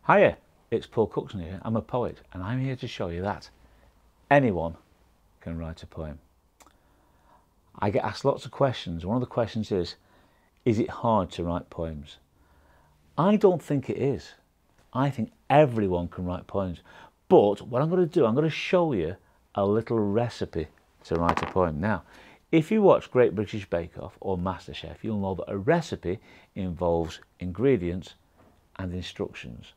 Hiya, it's Paul Cookson here. I'm a poet and I'm here to show you that anyone can write a poem. I get asked lots of questions. One of the questions is it hard to write poems? I don't think it is. I think everyone can write poems. But what I'm going to do, I'm going to show you a little recipe to write a poem. Now, if you watch Great British Bake Off or MasterChef, you'll know that a recipe involves ingredients and instructions.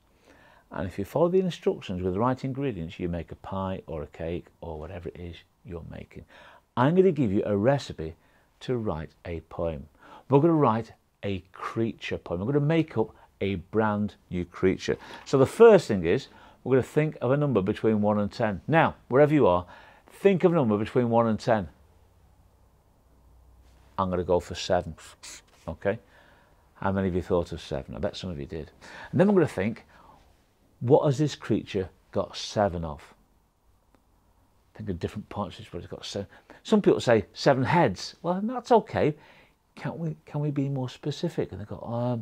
And if you follow the instructions with the right ingredients, you make a pie or a cake or whatever it is you're making. I'm going to give you a recipe to write a poem. We're going to write a creature poem. We're going to make up a brand new creature. So the first thing is, we're going to think of a number between 1 and 10. Now, wherever you are, think of a number between 1 and 10. I'm going to go for 7. Okay? How many of you thought of 7? I bet some of you did. And then we're going to think, what has this creature got 7 of? Think of different parts of this, but it's got 7. Some people say 7 heads. Well, that's okay. Can we be more specific? And they've got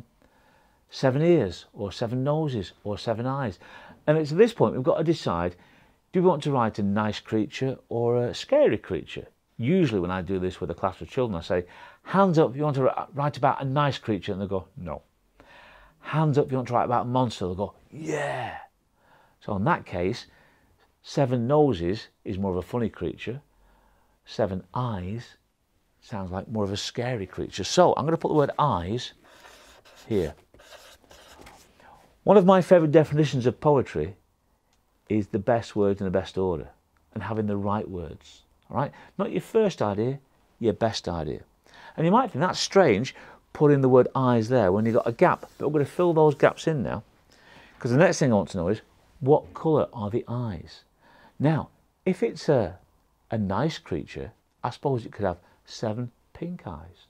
7 ears, or 7 noses, or 7 eyes. And it's at this point we've got to decide, do we want to write a nice creature or a scary creature? Usually when I do this with a class of children, I say, hands up if you want to write about a nice creature, and they go, no. Hands up if you want to write about a monster, they'll go, yeah. So in that case, 7 noses is more of a funny creature. 7 eyes sounds like more of a scary creature. So I'm going to put the word eyes here. One of my favourite definitions of poetry is the best words in the best order and having the right words. All right? Not your first idea, your best idea. And you might think that's strange, putting the word eyes there when you've got a gap. But we're going to fill those gaps in now. Because the next thing I want to know is, what colour are the eyes? Now, if it's a nice creature, I suppose it could have 7 pink eyes.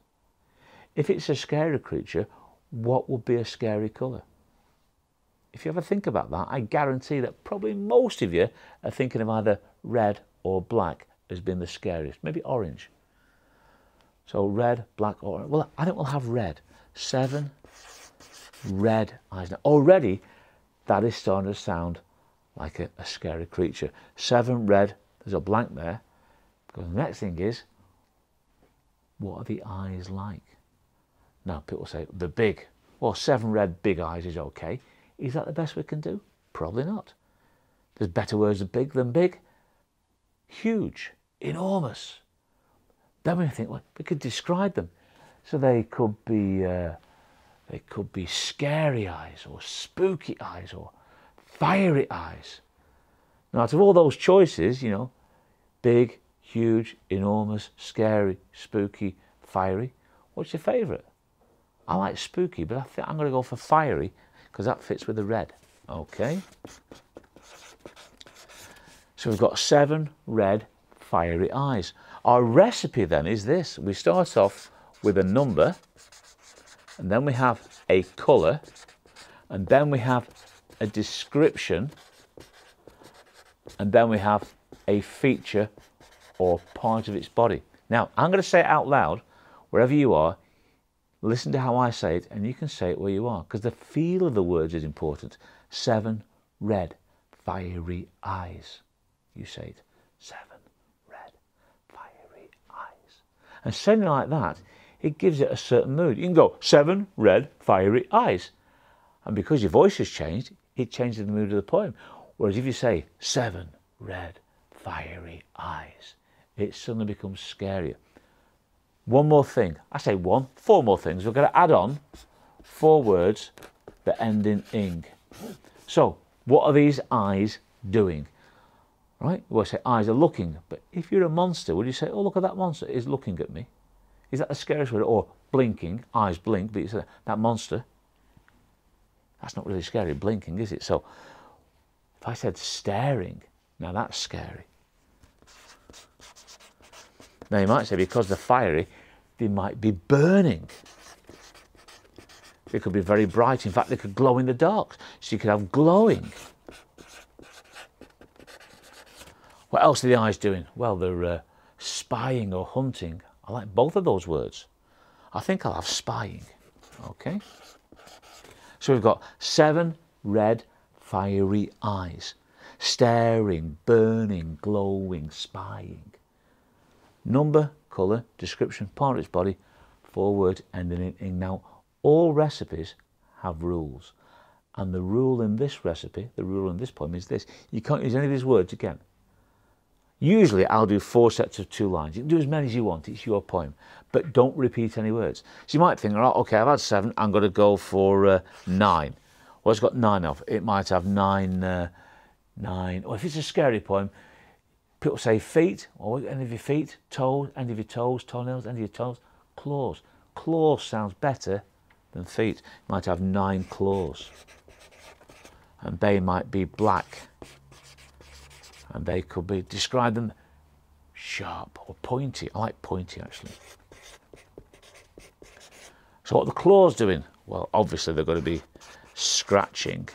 If it's a scary creature, what would be a scary colour? If you ever think about that, I guarantee that probably most of you are thinking of either red or black as being the scariest. Maybe orange. So red, black, or well, I think we'll have red. 7 red eyes. Now, already, that is starting to sound like a scary creature. 7 red, there's a blank there. Because the next thing is, what are the eyes like? Now, people say, they're big. Well, 7 red big eyes is okay. Is that the best we can do? Probably not. There's better words of big than big. Huge, enormous. Then we think, well, we could describe them. So they could be scary eyes, or spooky eyes, or fiery eyes. Now, out of all those choices, you know, big, huge, enormous, scary, spooky, fiery, what's your favourite? I like spooky, but I think I'm going to go for fiery because that fits with the red. Okay. So we've got 7 red, fiery eyes. Our recipe then is this. We start off with a number, and then we have a colour, and then we have a description, and then we have a feature or part of its body. Now, I'm going to say it out loud, wherever you are. Listen to how I say it, and you can say it where you are, because the feel of the words is important. 7 red, fiery eyes. You say it. 7 red, fiery eyes. And saying it like that, it gives it a certain mood. You can go, 7 red, fiery eyes. And because your voice has changed, it changes the mood of the poem. Whereas if you say, 7 red, fiery eyes, it suddenly becomes scarier. One more thing. I say 4 more things. We're going to add on 4 words that end in ing. So, what are these eyes doing? Right? Well, I say eyes are looking. But if you're a monster, would you say, oh, look at that monster is looking at me? Is that the scariest word? Or blinking, eyes blink, but you say, that monster, that's not really scary, blinking, is it? So, if I said staring, now that's scary. Now you might say, because they're fiery, they might be burning. They could be very bright. In fact, they could glow in the dark. So you could have glowing. What else are the eyes doing? Well, they're spying or hunting. I like both of those words. I think I'll have spying. Okay. So we've got 7 red, fiery eyes, staring, burning, glowing, spying. Number, colour, description, part of its body, 4 words ending in ing. Now, all recipes have rules. And the rule in this recipe, the rule in this poem is this. You can't use any of these words again. Usually I'll do 4 sets of 2 lines. You can do as many as you want. It's your poem. But don't repeat any words. So you might think, all right, okay, I've had 7. I'm going to go for 9. Well, it's got 9 off. It might have 9. Or if it's a scary poem, people say feet, or end of your feet, toes, end of your toes, toenails, end of your toes, claws. Claws sounds better than feet. You might have 9 claws. And they might be black. And they could be, describe them sharp or pointy. I like pointy, actually. So what are the claws doing? Well, obviously they're going to be scratching.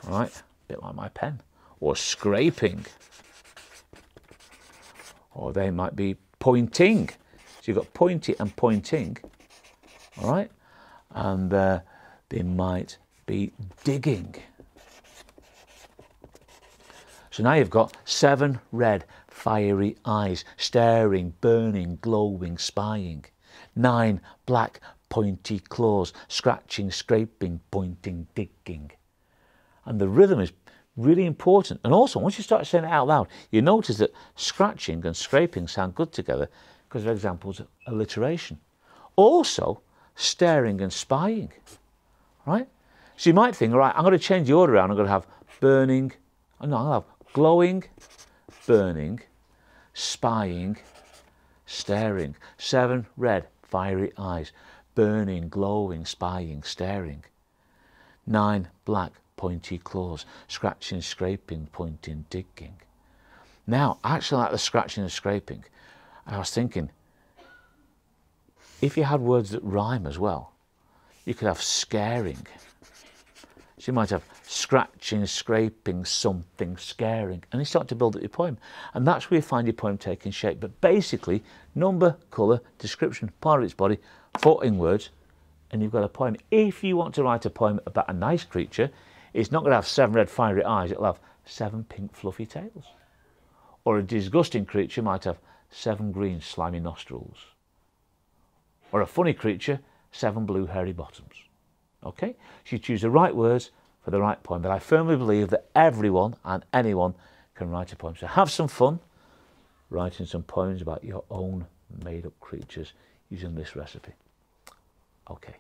All right, a bit like my pen. Or scraping. Or they might be pointing. So you've got pointy and pointing. All right, and they might be digging. So now you've got 7 red, fiery eyes, staring, burning, glowing, spying. 9 black, pointy claws, scratching, scraping, pointing, digging. And the rhythm is really important. And also, once you start saying it out loud, you notice that scratching and scraping sound good together because they're examples of alliteration. Also, staring and spying, right? So you might think, all right, I'm going to change the order around. I'm going to have burning, no, I'll have glowing, burning, spying, staring. 7 red, fiery eyes, burning, glowing, spying, staring. 9 black, pointy claws, scratching, scraping, pointing, digging. Now, I actually like the scratching and scraping. I was thinking, if you had words that rhyme as well, you could have scaring. So you might have scratching, scraping, something, scaring, and you start to build up your poem. And that's where you find your poem taking shape. But basically, number, colour, description, part of its body, 14 words, and you've got a poem. If you want to write a poem about a nice creature, it's not going to have 7 red fiery eyes, it'll have 7 pink fluffy tails. Or a disgusting creature might have 7 green slimy nostrils. Or a funny creature, 7 blue hairy bottoms. Okay? So you choose the right words for the right poem. But I firmly believe that everyone and anyone can write a poem. So have some fun writing some poems about your own made-up creatures using this recipe. Okay.